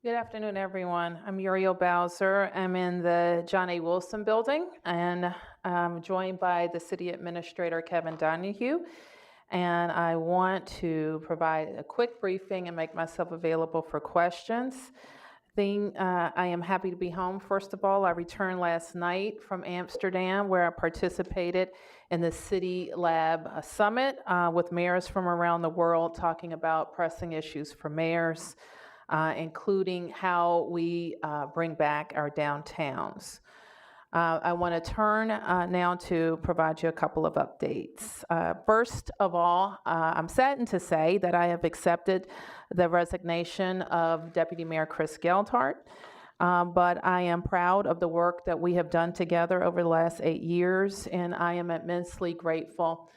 Good afternoon, everyone. I'm Muriel Bowser. I'm in the John A. Wilson building, and I'm joined by the City Administrator, Kevin Donahue. And I want to provide a quick briefing and make myself available for questions. I am happy to be home. First of all, I returned last night from Amsterdam, where I participated in the City Lab Summit with mayors from around the world talking about pressing issues for mayors, including how we bring back our downtowns. I want to turn now to provide you a couple of updates. First of all, I'm saddened to say that I have accepted the resignation of Deputy Mayor Chris Geltart, but I am proud of the work that we have done together over the last 8 years, and I am immensely grateful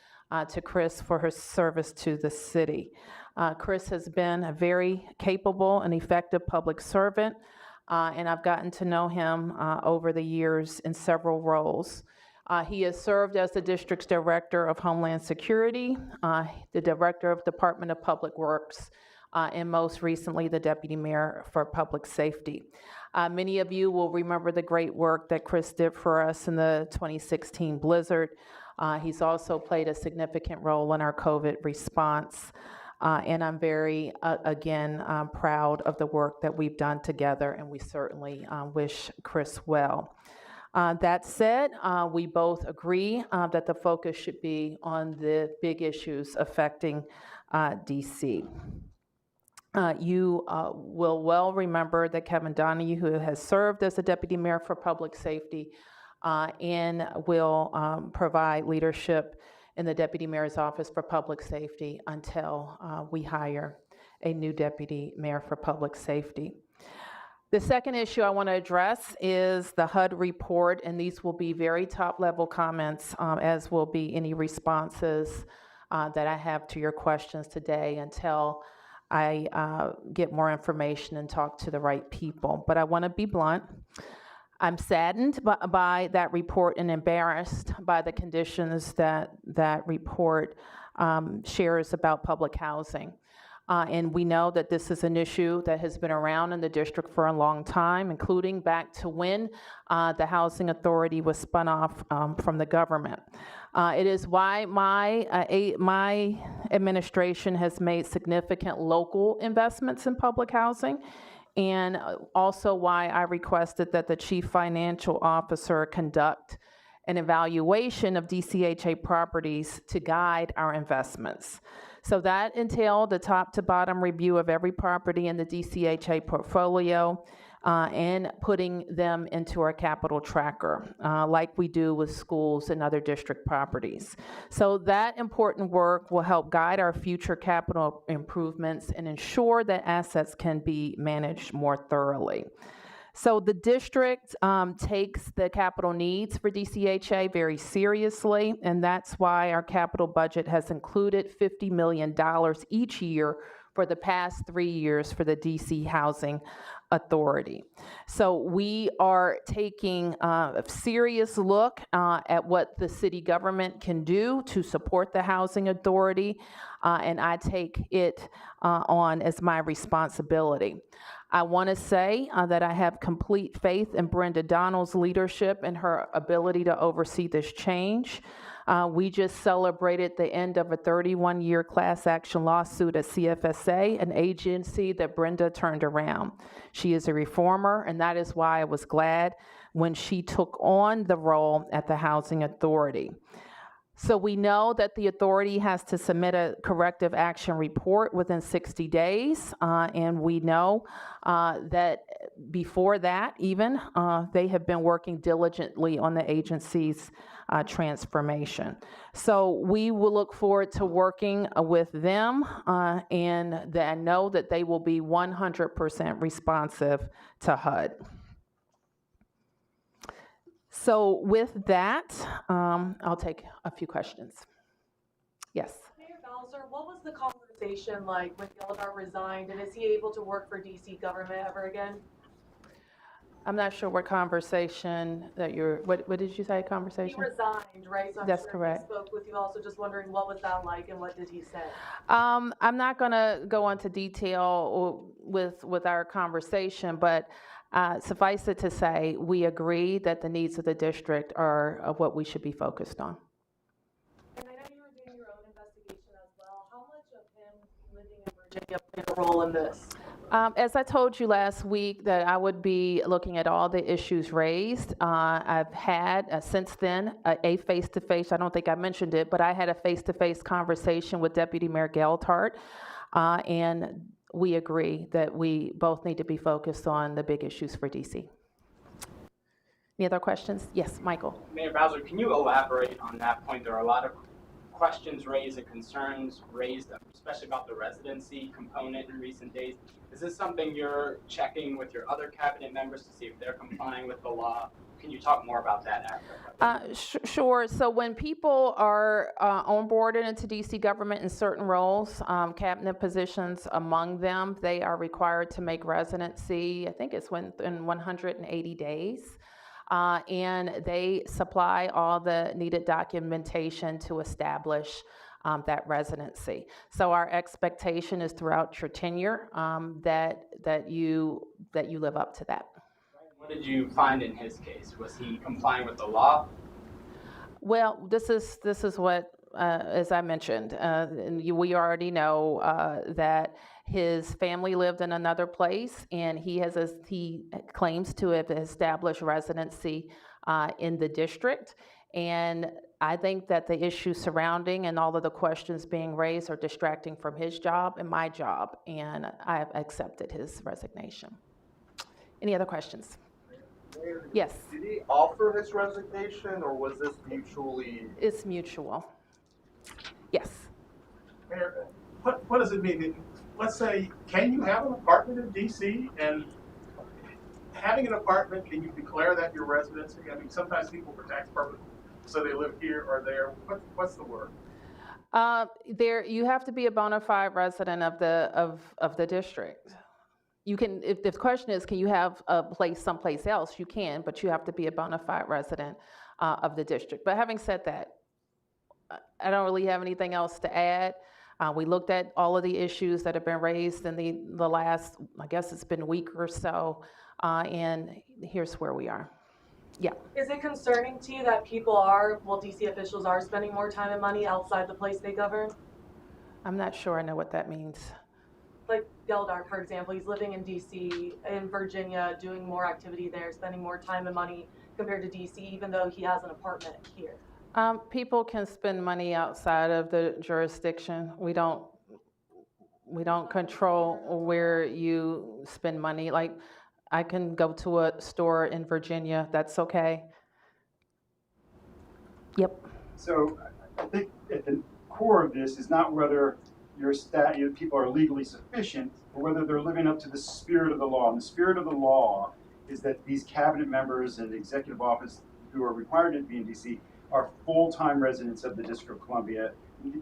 to Chris for her service to the city. Chris has been a very capable and effective public servant, and I've gotten to know him over the years in several roles. He has served as the district's Director of Homeland Security, the Director of Department of Public Works, and most recently the Deputy Mayor for Public Safety. Many of you will remember the great work that Chris did for us in the 2016 blizzard. He's also played a significant role in our COVID response. And I'm very, again, proud of the work that we've done together, and we certainly wish Chris well. That said, we both agree that the focus should be on the big issues affecting DC. You will well remember that Kevin Donahue, who has served as the Deputy Mayor for Public Safety, and will provide leadership in the Deputy Mayor's Office for Public Safety until we hire a new Deputy Mayor for Public Safety. The second issue I want to address is the Hud Report, and these will be very top-level comments, as will be any responses that I have to your questions today until I get more information and talk to the right people. But I want to be blunt. I'm saddened by that report and embarrassed by the conditions that that report shares about public housing. And we know that this is an issue that has been around in the district for a long time, including back to when the Housing Authority was spun off from the government. It is why my administration has made significant local investments in public housing, and also why I requested that the Chief Financial Officer conduct an evaluation of DCHA properties to guide our investments. So that entailed a top to bottom review of every property in the DCHA portfolio and putting them into our capital tracker, like we do with schools and other district properties. So that important work will help guide our future capital improvements and ensure that assets can be managed more thoroughly. So the district takes the capital needs for DCHA very seriously, and that's why our capital budget has included $50 million each year for the past 3 years for the DC Housing Authority. So we are taking a serious look at what the city government can do to support the Housing Authority, and I take it on as my responsibility. I want to say that I have complete faith in Brenda Donnell's leadership and her ability to oversee this change. We just celebrated the end of a 31-year class action lawsuit at CFSA, an agency that Brenda turned around. She is a reformer, and that is why I was glad when she took on the role at the Housing Authority. So we know that the authority has to submit a corrective action report within 60 days, and we know that before that even, they have been working diligently on the agency's transformation. So we will look forward to working with them, and I know that they will be 100% responsive to HUD. So with that, I'll take a few questions. Yes. Mayor Bowser, what was the conversation like when Geltart resigned, and is he able to work for DC government ever again? I'm not sure what conversation that what did you say, He conversation? resigned, right? So I'm That's sure correct. he spoke with you also, just wondering what was that like and what did he say? I'm not going to go into detail with our conversation, but suffice it to say, we agree that the needs of the district are what we should be focused on. And I know you were doing your own investigation as well. How much of him living in Virginia played a role in this? As I told you last week, that I would be looking at all the issues raised. I've had, since then, a face-to-face, I don't think I mentioned it, but I had a face-to-face conversation with Deputy Mayor Geltart, and we agree that we both need to be focused on the big issues for DC. Any other questions? Yes, Michael. Mayor Bowser, can you elaborate on that point? There are a lot of questions raised and concerns raised, especially about the residency component in recent days. Is this something you're checking with your other cabinet members to see if they're complying with the law? Can you talk more about that aspect? Sure. So when people are onboarded into DC government in certain roles, cabinet positions among them, they are required to make residency, I think it's in 180 days. And they supply all the needed documentation to establish that residency. So our expectation is throughout your tenure that you live up to that. What did you find in his case? Was he complying with the law? Well, this is what, as I mentioned, we already know that his family lived in another place, and he claims to have established residency in the district. And I think that the issues surrounding and all of the questions being raised are distracting from his job and my job, and I've accepted his resignation. Any other questions? Mayor, Yes. did he offer his resignation, or was this mutually? It's mutual. Yes. Mayor, what does it mean? Let's say, can you have an apartment in DC, and having an apartment, can you declare that your residency? I mean, sometimes people for tax purposes, so they live here or there. What's the word? You have to be a bona fide resident of the district. You can, if the question is, can you have a place someplace else? You can, but you have to be a bona fide resident of the district. But having said that, I don't really have anything else to add. We looked at all of the issues that have been raised in the last, I guess it's been a week or so, and here's where we are. Yeah. Is it concerning to you that DC officials are spending more time and money outside the place they govern? I'm not sure I know what that means. Like Geltart, for example, he's living in DC, in Virginia, doing more activity there, spending more time and money compared to DC, even though he has an apartment here. People can spend money outside of the jurisdiction. We don't control where you spend money. Like, I can go to a store in Virginia, that's okay. Yep. So I think at the core of this is not whether your people are legally sufficient, but whether they're living up to the spirit of the law. And the spirit of the law is that these cabinet members and the executive office who are required to be in DC are full-time residents of the District of Columbia.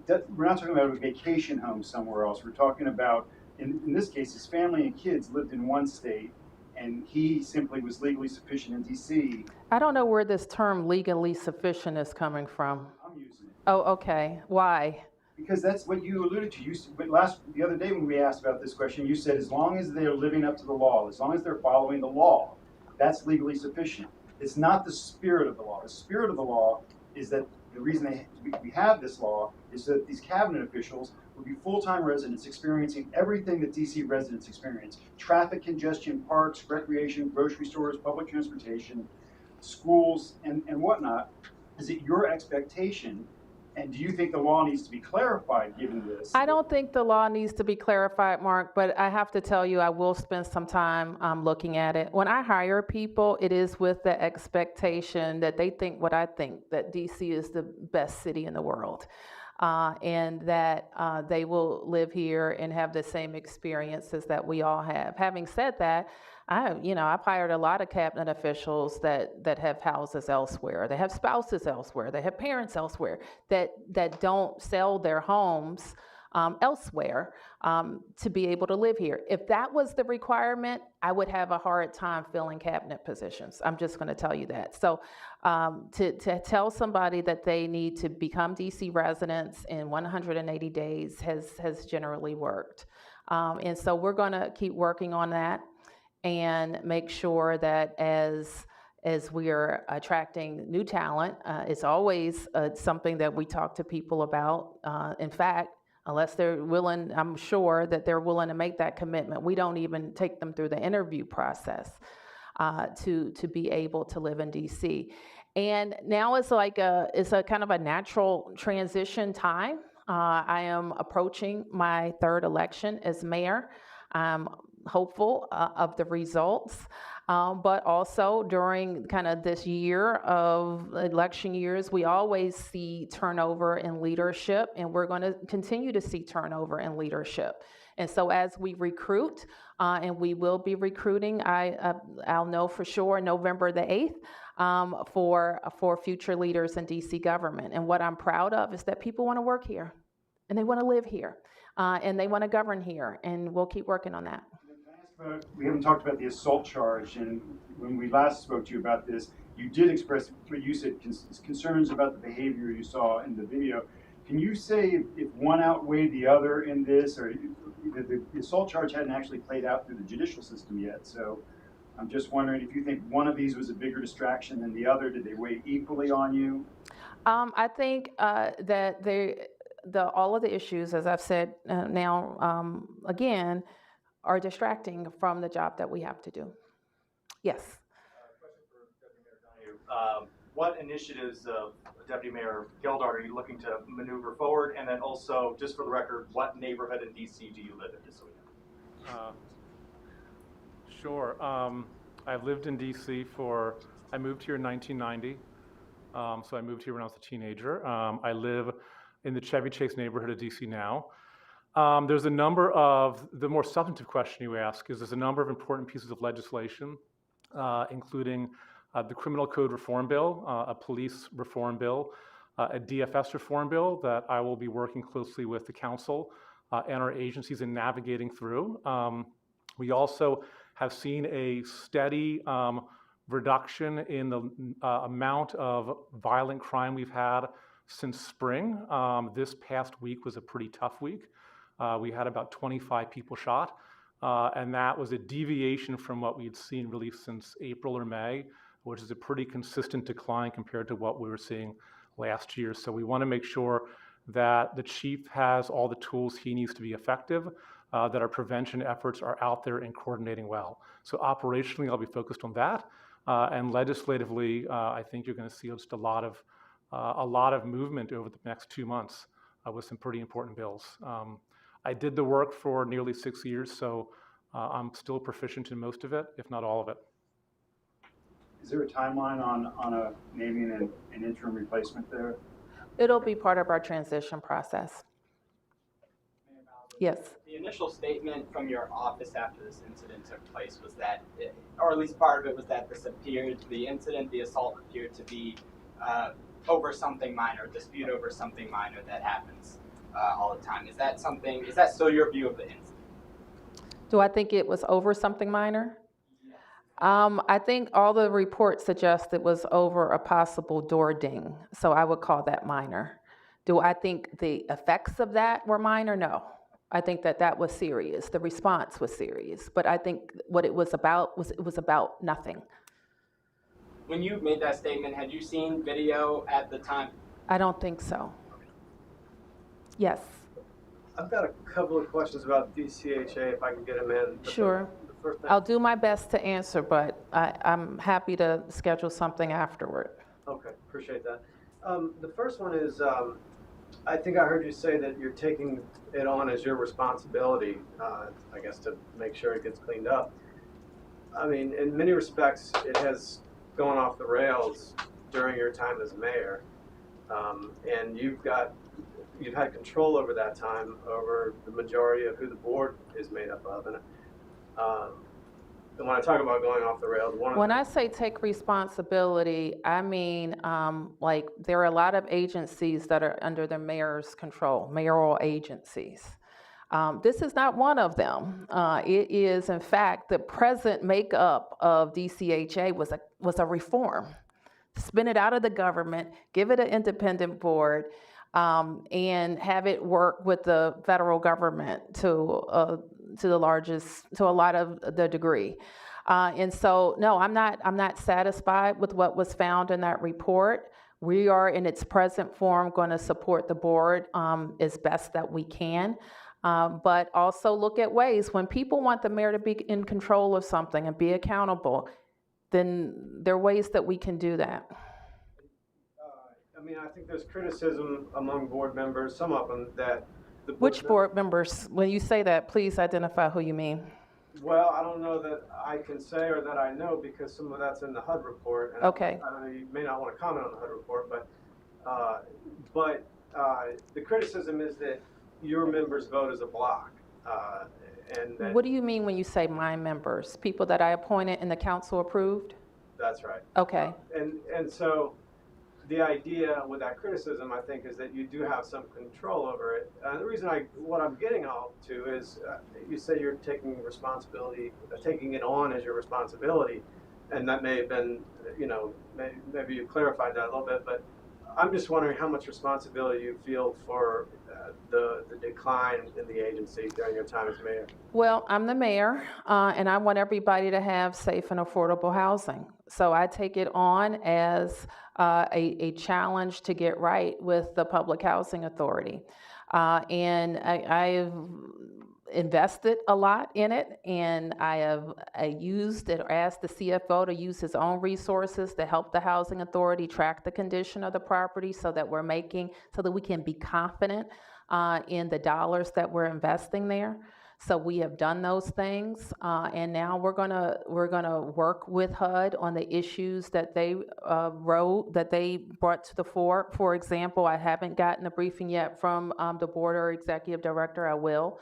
We're not talking about a vacation home somewhere else. We're talking about, in this case, his family and kids lived in one state, and he simply was legally sufficient in DC. I don't know where this term legally sufficient is coming from. I'm using it. Oh, okay. Why? Because that's what you alluded to. The other day when we asked about this question, you said as long as they're living up to the law, as long as they're following the law, that's legally sufficient. It's not the spirit of the law. The spirit of the law is that the reason we have this law is that these cabinet officials will be full-time residents experiencing everything that DC residents experience. Traffic congestion, parks, recreation, grocery stores, public transportation, schools, and whatnot. Is it your expectation? And do you think the law needs to be clarified given this? I don't think the law needs to be clarified, Mark, but I have to tell you, I will spend some time looking at it. When I hire people, it is with the expectation that they think what I think, that DC is the best city in the world, and that they will live here and have the same experiences that we all have. Having said that, I've hired a lot of cabinet officials that have houses elsewhere, they have spouses elsewhere, they have parents elsewhere that don't sell their homes elsewhere to be able to live here. If that was the requirement, I would have a hard time filling cabinet positions. I'm just going to tell you that. So to tell somebody that they need to become DC residents in 180 days has generally worked. And so we're going to keep working on that and make sure that as we are attracting new talent, it's always something that we talk to people about. In fact, unless they're willing, I'm sure that they're willing to make that commitment. We don't even take them through the interview process to be able to live in DC. And now it's a kind of a natural transition time. I am approaching my third election as mayor. I'm hopeful of the results, but also during kind of this year of election years, we always see turnover in leadership, and we're going to continue to see turnover in leadership. And so as we recruit, and we will be recruiting, I'll know for sure November the 8th for future leaders in DC government. And what I'm proud of is that people want to work here, and they want to live here, and they want to govern here, and we'll keep working on that. We haven't talked about the assault charge, and when we last spoke to you about this, you did express what you said, concerns about the behavior you saw in the video. Can you say if one outweighed the other in this, or the assault charge hadn't actually played out through the judicial system yet? So I'm just wondering if you think one of these was a bigger distraction than the other. Did they weigh equally on you? I think that all of the issues, as I've said again, are distracting from the job that we have to do. Yes. Question for Deputy Mayor Donahue. What initiatives of Deputy Mayor Geltart are you looking to maneuver forward? And then also, just for the record, what neighborhood in DC do you live in? Just so we know. Sure. I've lived in DC I moved here in 1990. So I moved here when I was a teenager. I live in the Chevy Chase neighborhood of DC now. There's a number of, the more substantive question you ask is there's a number of important pieces of legislation, including the Criminal Code Reform Bill, a police reform bill, a DFS reform bill that I will be working closely with the council and our agencies in navigating through. We also have seen a steady reduction in the amount of violent crime we've had since spring. This past week was a pretty tough week. We had about 25 people shot, and that was a deviation from what we'd seen really since April or May, which is a pretty consistent decline compared to what we were seeing last year. So we want to make sure that the chief has all the tools he needs to be effective, that our prevention efforts are out there and coordinating well. So operationally, I'll be focused on that, and legislatively, I think you're going to see just a lot of movement over the next 2 months with some pretty important bills. I did the work for nearly 6 years, so I'm still proficient in most of it, if not all of it. Is there a timeline on naming an interim replacement there? It'll be part of our transition process. Yes. The initial statement from your office after this incident took place was that, or at least part of it was that the incident, the assault appeared to be over something minor, dispute over something minor that happens all the time. Is that still your view of the incident? Do I think it was over something minor? I think all the reports suggest it was over a possible door ding, so I would call that minor. Do I think the effects of that were minor? No. I think that was serious. The response was serious, but I think what it was about was about nothing. When you made that statement, had you seen video at the time? I don't think so. Yes. I've got a couple of questions about DCHA, if I can get them in. Sure. The first thing, I'll do my best to answer, but I'm happy to schedule something afterward. okay, appreciate that. The first one is, I think I heard you say that you're taking it on as your responsibility, I guess, to make sure it gets cleaned up. I mean, in many respects, it has gone off the rails during your time as mayor, and you've had control over that time, over the majority of who the board is made up of. And And when I talk about going off the rails, one of When the, I say take responsibility, I mean, like, there are a lot of agencies that are under the mayor's control, mayoral agencies. This is not one of them. It is, in fact, the present makeup of DCHA was a reform. Spin it out of the government, give it an independent board, and have it work with the federal government to a lot of the degree. And so, no, I'm not satisfied with what was found in that report. We are, in its present form, going to support the board as best that we can. But also look at ways when people want the mayor to be in control of something and be accountable, then there are ways that we can do that. I mean, I think there's criticism among board members, some of them, that the Which board members, when you say that, please identify who you mean. Well, I don't know that I can say or that I know because some of that's in the Hud report. And Okay. I don't know, you may not want to comment on the Hud report, but the criticism is that your members vote as a block. And that, What do you mean when you say my members? People that I appointed and the council approved? that's right. Okay. And so the idea with that criticism, I think, is that you do have some control over it. The reason what I'm getting all to is you say you're taking responsibility, taking it on as your responsibility, and that may have been, maybe you clarified that a little bit, but I'm just wondering how much responsibility you feel for the decline in the agency during your time as mayor. Well, I'm the mayor, and I want everybody to have safe and affordable housing. So I take it on as a challenge to get right with the Public Housing Authority. And I've invested a lot in it, and I used it, or asked the CFO to use his own resources to help the Housing Authority track the condition of the property so that we can be confident in the dollars that we're investing there. So we have done those things, and now we're gonna work with HUD on the issues that they brought to the fore. For example, I haven't gotten a briefing yet from the board or executive director. I will,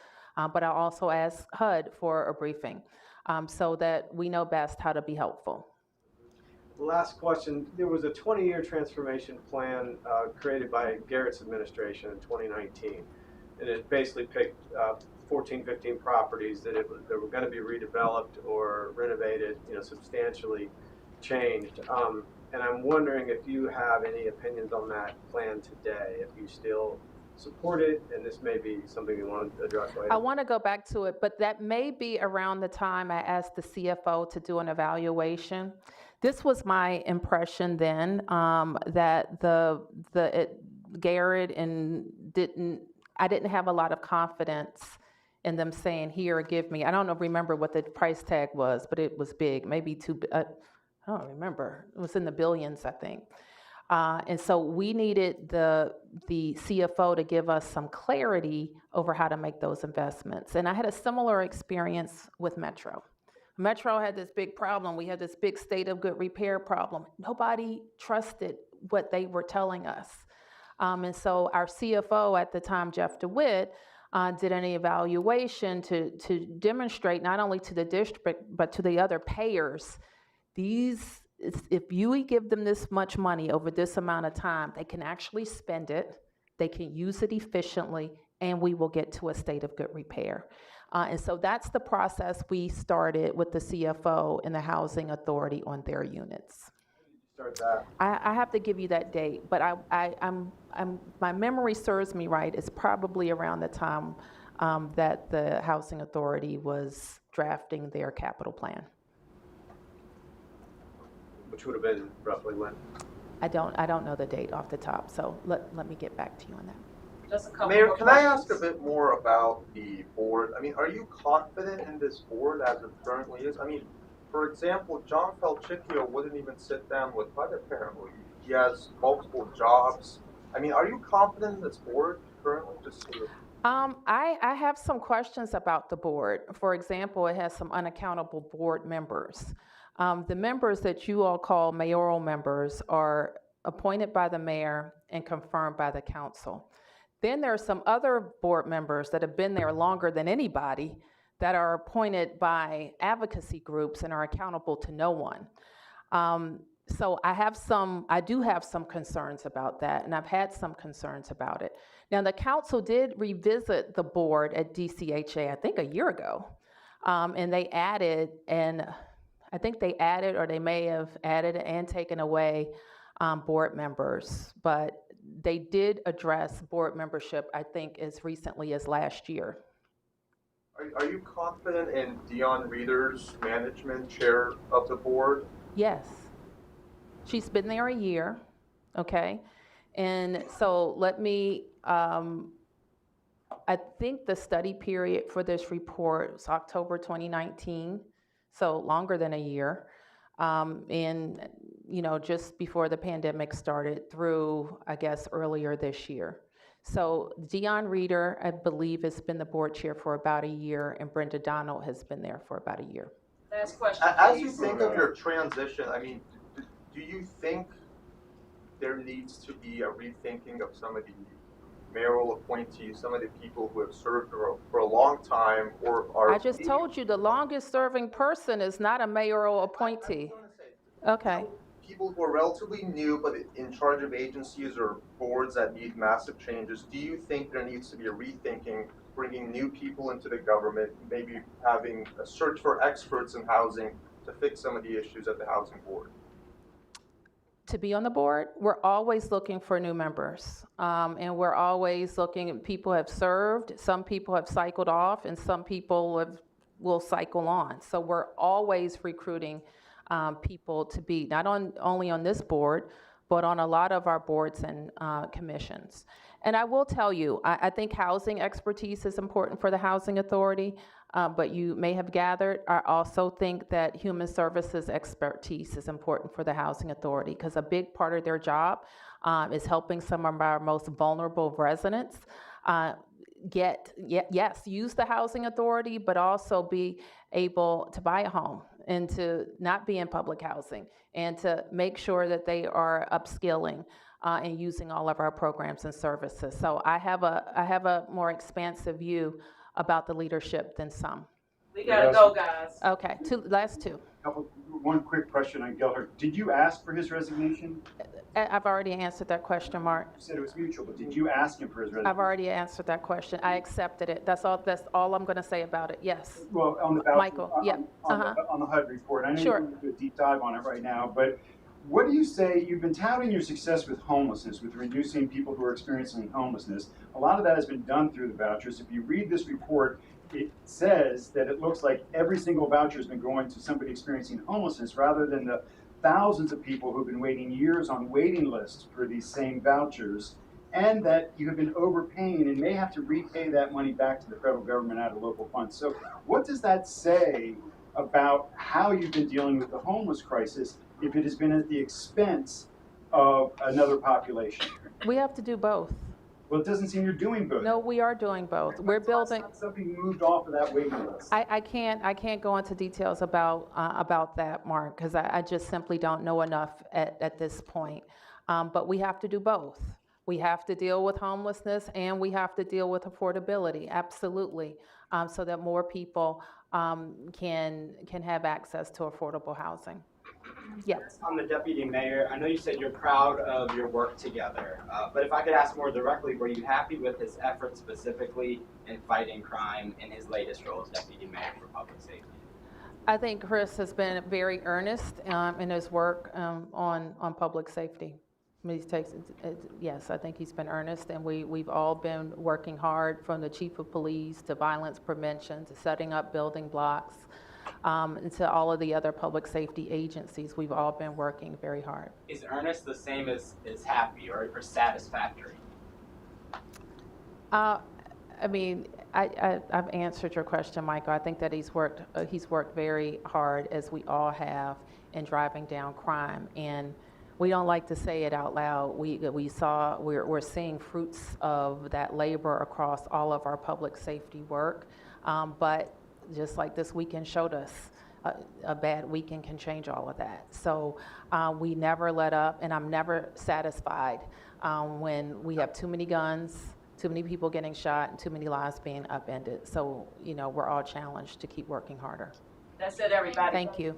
but I also asked HUD for a briefing so that we know best how to be helpful. Last question. There was a 20-year transformation plan created by Garrett's administration in 2019, and it basically picked 14, 15 properties that were going to be redeveloped or renovated, substantially changed. And I'm wondering if you have any opinions on that plan today, if you still support it, and this may be something you want to address later. I want to go back to it, but that may be around the time I asked the CFO to do an evaluation. This was my impression then, that Garrett I didn't have a lot of confidence in them saying, here, give me. I don't remember what the price tag was, but it was big, maybe I don't remember. It was in the billions, I think. And so we needed the CFO to give us some clarity over how to make those investments. And I had a similar experience with Metro. Metro had this big problem. We had this big state of good repair problem. Nobody trusted what they were telling us. And so our CFO at the time, Jeff DeWitt, did an evaluation to demonstrate not only to the district, but to the other payers, if you give them this much money over this amount of time, they can actually spend it, they can use it efficiently, and we will get to a state of good repair. And so that's the process we started with the CFO and the Housing Authority on their units. Start that. I have to give you that date, but my memory serves me right. It's probably around the time that the Housing Authority was drafting their capital plan. Which would have been roughly when? I don't know the date off the top, so let me get back to you on that. Just a couple Mayor, more can I ask a questions. bit more about the board? I mean, are you confident in this board as it currently is? I mean, for example, John Falchicchio wouldn't even sit down with HUD apparently. He has multiple jobs. I mean, are you confident in this board currently? I have some questions about the board. For example, it has some unaccountable board members. The members that you all call mayoral members are appointed by the mayor and confirmed by the council. Then there are some other board members that have been there longer than anybody that are appointed by advocacy groups and are accountable to no one. So I do have some concerns about that, and I've had some concerns about it. Now, the council did revisit the board at DCHA, I think a year ago, and they added, and I think they added, or they may have added and taken away board members, but they did address board membership, I think, as recently as last year. Are you confident in Dion Reeder's management chair of the board? Yes. She's been there a year, okay? And so let me, I think the study period for this report was October 2019, so longer than a year. And, you know, just before the pandemic started through, I guess, earlier this year. So Dion Reeder, I believe, has been the board chair for about a year, and Brenda Donald has been there for about a year. Last question, As you please. think of your transition, I mean, do you think there needs to be a rethinking of some of the mayoral appointees, some of the people who have served for a long time, or are... I just told you the longest serving person is not a mayoral appointee. Okay. People who are relatively new but in charge of agencies or boards that need massive changes, do you think there needs to be a rethinking, bringing new people into the government, maybe having a search for experts in housing to fix some of the issues at the housing board? To be on the board, we're always looking for new members. And we're always looking, people have served, some people have cycled off, and some people will cycle on. So we're always recruiting people to be not only on this board, but on a lot of our boards and commissions. And I will tell you, I think housing expertise is important for the Housing Authority, but you may have gathered, I also think that human services expertise is important for the Housing Authority, because a big part of their job is helping some of our most vulnerable residents use the Housing Authority, but also be able to buy a home and to not be in public housing, and to make sure that they are upskilling and using all of our programs and services. So I have a more expansive view about the leadership than some. We gotta go, guys. Okay, last two. One quick question on Geltart. Did you ask for his resignation? I've already answered that question, Mark. You said it was mutual, but did you ask him for his resignation? I've already answered that question. I accepted it. That's all I'm gonna say about it, yes. Well, on the Michael, yeah, on the HUD report, I know Sure. you're going to do a deep dive on it right now, but what do you say, you've been touting your success with homelessness, with reducing people who are experiencing homelessness. A lot of that has been done through the vouchers. If you read this report, it says that it looks like every single voucher has been going to somebody experiencing homelessness, rather than the thousands of people who've been waiting years on waiting lists for these same vouchers, and that you have been overpaying and may have to repay that money back to the federal government out of local funds. So what does that say about how you've been dealing with the homeless crisis if it has been at the expense of another population? We have to do both. Well, it doesn't seem you're doing both. No, we are doing both. We're building. Something moved off of that waiting list. I can't go into details about that, Mark, because I just simply don't know enough at this point. But we have to do both. We have to deal with homelessness, and we have to deal with affordability, absolutely, so that more people can have access to affordable housing. Yes. On the deputy mayor, I know you said you're proud of your work together, but if I could ask more directly, were you happy with his efforts specifically in fighting crime in his latest role as deputy mayor for public safety? I think Chris has been very earnest in his work on public safety. Yes, I think he's been earnest, and we've all been working hard, from the chief of police to violence prevention to setting up building blocks, and to all of the other public safety agencies. We've all been working very hard. Is earnest the same as happy or satisfactory? I mean, I've answered your question, Michael. I think that he's worked very hard, as we all have, in driving down crime. And we don't like to say it out loud. We're seeing fruits of that labor across all of our public safety work. But just like this weekend showed us, a bad weekend can change all of that. So we never let up, and I'm never satisfied when we have too many guns, too many people getting shot, and too many lives being upended. So, you know, we're all challenged to keep working harder. That's it, everybody. Thank you.